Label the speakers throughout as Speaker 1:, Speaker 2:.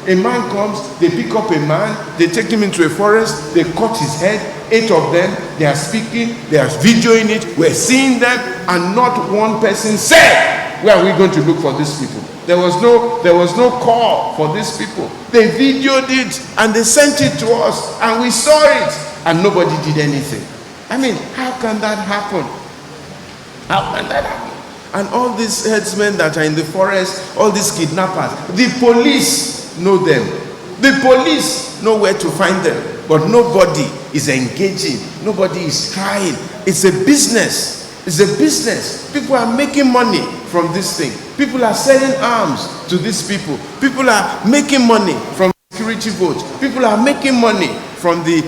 Speaker 1: A man comes, they pick up a man, they take him into a forest, they cut his head, 8 of them, they are speaking, they are videoing it, we're seeing them, and not one person said, where are we going to look for these people? There was no call for these people. They videoed it and they sent it to us and we saw it and nobody did anything. I mean, how can that happen? How can that happen? And all these herdsmen that are in the forest, all these kidnappers, the police know them. The police know where to find them. But nobody is engaging. Nobody is trying. It's a business. It's a business. People are making money from this thing. People are selling arms to these people. People are making money from security votes. People are making money from the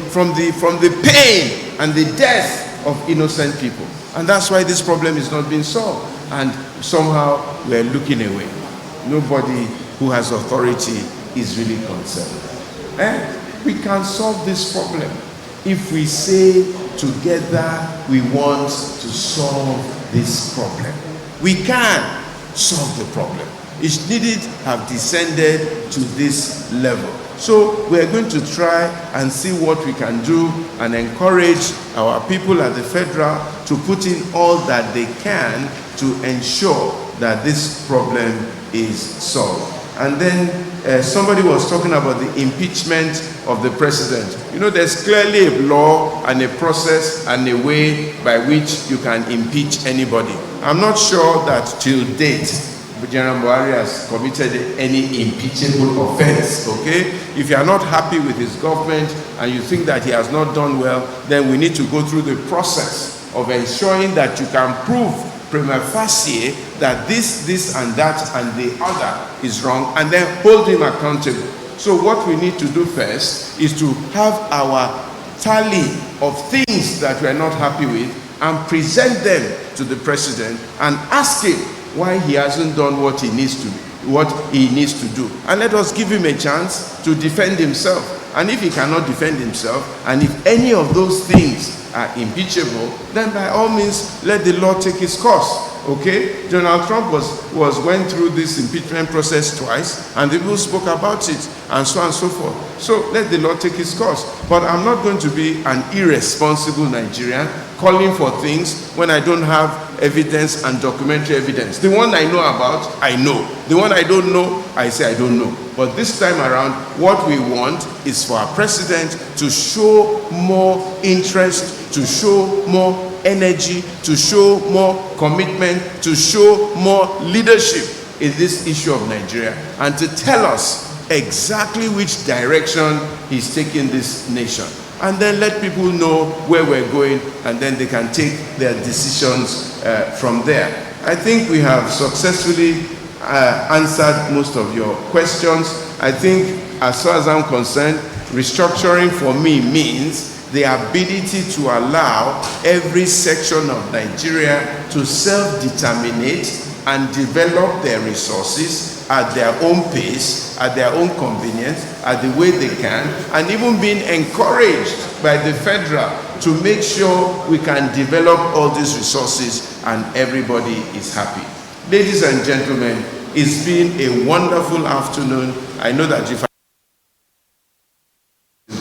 Speaker 1: pain and the death of innocent people. And that's why this problem is not being solved. And somehow we're looking away. Nobody who has authority is really concerned. We can solve this problem if we say together we want to solve this problem. We can solve the problem. It needed have descended to this level. So we're going to try and see what we can do and encourage our people at the federal to put in all that they can to ensure that this problem is solved. And then somebody was talking about the impeachment of the president. You know, there's clearly a law and a process and a way by which you can impeach anybody. I'm not sure that till date General Buhari has committed any impeachable offense, okay? If you are not happy with his government and you think that he has not done well, then we need to go through the process of ensuring that you can prove prima facie that this and that and the other is wrong, and then hold him accountable. So what we need to do first is to have our tally of things that we are not happy with and present them to the president and ask him why he hasn't done what he needs to do. And let us give him a chance to defend himself. And if he cannot defend himself, and if any of those things are impeachable, then by all means, let the law take its course. Okay? Donald Trump went through this impeachment process twice, and the people spoke about it, and so on and so forth. So let the law take its course. But I'm not going to be an irresponsible Nigerian calling for things when I don't have evidence and documentary evidence. The one I know about, I know. The one I don't know, I say I don't know. But this time around, what we want is for our president to show more interest, to show more energy, to show more commitment, to show more leadership in this issue of Nigeria, and to tell us exactly which direction he's taking this nation. And then let people know where we're going, and then they can take their decisions from there. I think we have successfully answered most of your questions. I think, as far as I'm concerned, restructuring for me means the ability to allow every section of Nigeria to self-determinate and develop their resources at their own pace, at their own convenience, at the way they can, and even being encouraged by the federal to make sure we can develop all these resources and everybody is happy. Ladies and gentlemen, it's been a wonderful afternoon. I know that if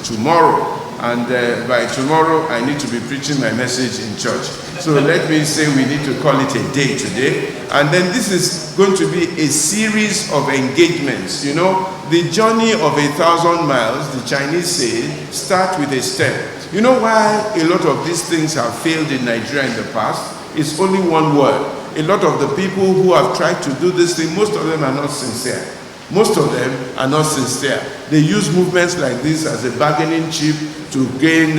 Speaker 1: tomorrow, and by tomorrow I need to be preaching my message in church. So let me say we need to call it a day today. And then this is going to be a series of engagements. You know, the journey of 1,000 miles, the Chinese say, start with a step. You know why a lot of these things have failed in Nigeria in the past? It's only one word. A lot of the people who have tried to do this thing, most of them are not sincere. Most of them are not sincere. They use movements like this as a bargaining chip to gain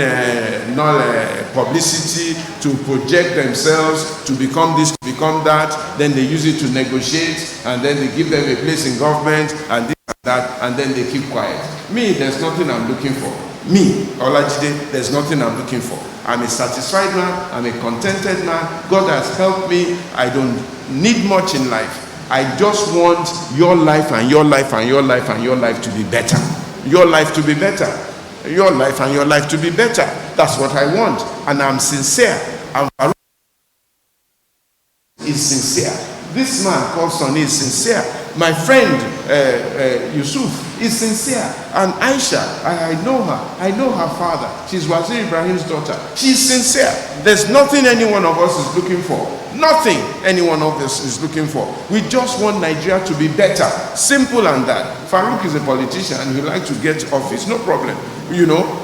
Speaker 1: publicity, to project themselves, to become this, to become that. Then they use it to negotiate, and then they give them a place in government, and this and that, and then they keep quiet. Me, there's nothing I'm looking for. Me, Olajide, there's nothing I'm looking for. I'm a satisfied man. I'm a contented man. God has helped me. I don't need much in life. I just want your life and your life and your life and your life to be better. Your life to be better. Your life and your life to be better. That's what I want. And I'm sincere. Is sincere. This man called Sonny is sincere. My friend Yusuf is sincere, and Aisha, I know her. I know her father. She's Wazir Ibrahim's daughter. She's sincere. There's nothing any one of us is looking for. Nothing any one of us is looking for. We just want Nigeria to be better. Simple and that. Farouk is a politician and he likes to get office. No problem,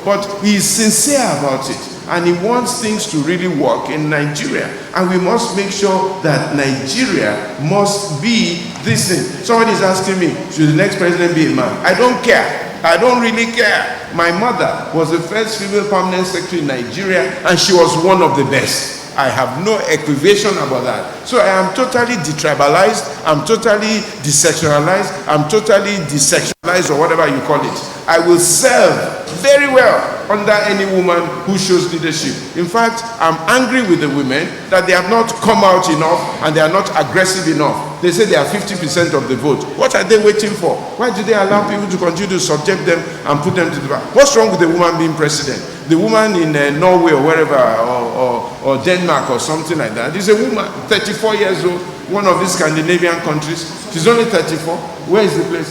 Speaker 1: but he's sincere about it. And he wants things to really work in Nigeria. And we must make sure that Nigeria must be this thing. Somebody is asking me, should the next president be a man? I don't care. I don't really care. My mother was the first female permanent secretary in Nigeria, and she was one of the best. I have no equivocation about that. So I am totally detribalized, I'm totally desexualized, I'm totally desexualized, or whatever you call it. I will serve very well under any woman who shows leadership. In fact, I'm angry with the women that they have not come out enough and they are not aggressive enough. They say they are 50% of the vote. What are they waiting for? Why do they allow people to continue to subject them and put them to the back? What's wrong with the woman being president? The woman in Norway or wherever, or Denmark or something like that, is a woman, 34 years old, one of these Scandinavian countries. She's only 34. Where is the place?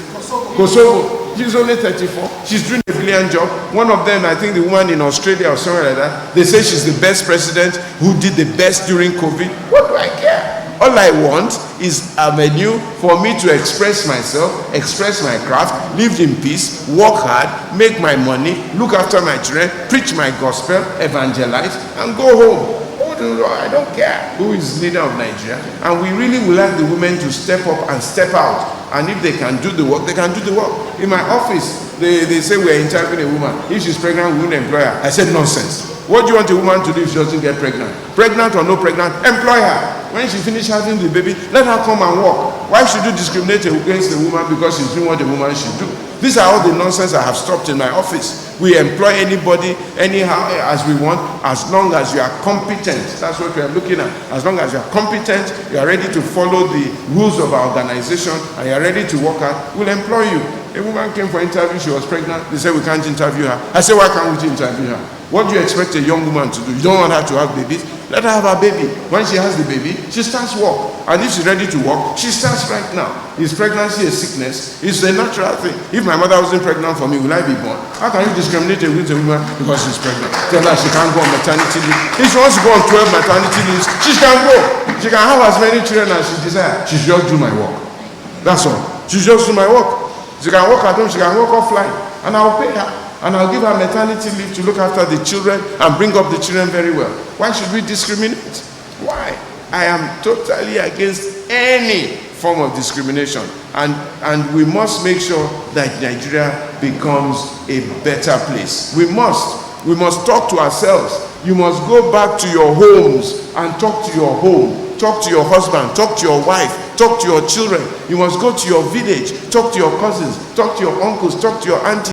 Speaker 1: Kosovo. She's only 34. She's doing a brilliant job. One of them, I think the woman in Australia or somewhere like that, they say she's the best president who did the best during COVID. What do I care? All I want is a venue for me to express myself, express my craft, live in peace, work hard, make my money, look after my children, preach my gospel, evangelize, and go home. I don't care who is leader of Nigeria. And we really would like the women to step up and step out. And if they can do the work, they can do the work. In my office, they say we're interviewing a woman. If she's pregnant, we won't employ her. I said, nonsense. What do you want a woman to do if she doesn't get pregnant? Pregnant or no pregnant, employ her. When she finishes having the baby, let her come and work. Why should you discriminate against a woman because she's doing what a woman should do? These are all the nonsense I have stopped in my office. We employ anybody, anyhow, as we want, as long as you are competent. That's what we are looking at. As long as you are competent, you are ready to follow the rules of our organization, and you are ready to work out, we'll employ you. A woman came for interview, she was pregnant. They said, we can't interview her. I said, why can't we interview her? What do you expect a young woman to do? You don't want her to have babies? Let her have a baby. When she has the baby, she starts work. And if she's ready to work, she starts right now. Is pregnancy a sickness? It's a natural thing. If my mother wasn't pregnant for me, will I be born? How can you discriminate against a woman because she's pregnant? Tell her she can't go on maternity leave. If she wants to go on 12 maternity leaves, she can go. She can have as many children as she desires. She should just do my work. That's all. She should just do my work. She can work at home, she can work offline. And I'll pay her. And I'll give her maternity leave to look after the children and bring up the children very well. Why should we discriminate? Why? I am totally against any form of discrimination. And we must make sure that Nigeria becomes a better place. We must talk to ourselves. You must go back to your homes and talk to your home. Talk to your husband, talk to your wife, talk to your children. You must go to your village, talk to your cousins, talk to your uncles, talk to your aunties.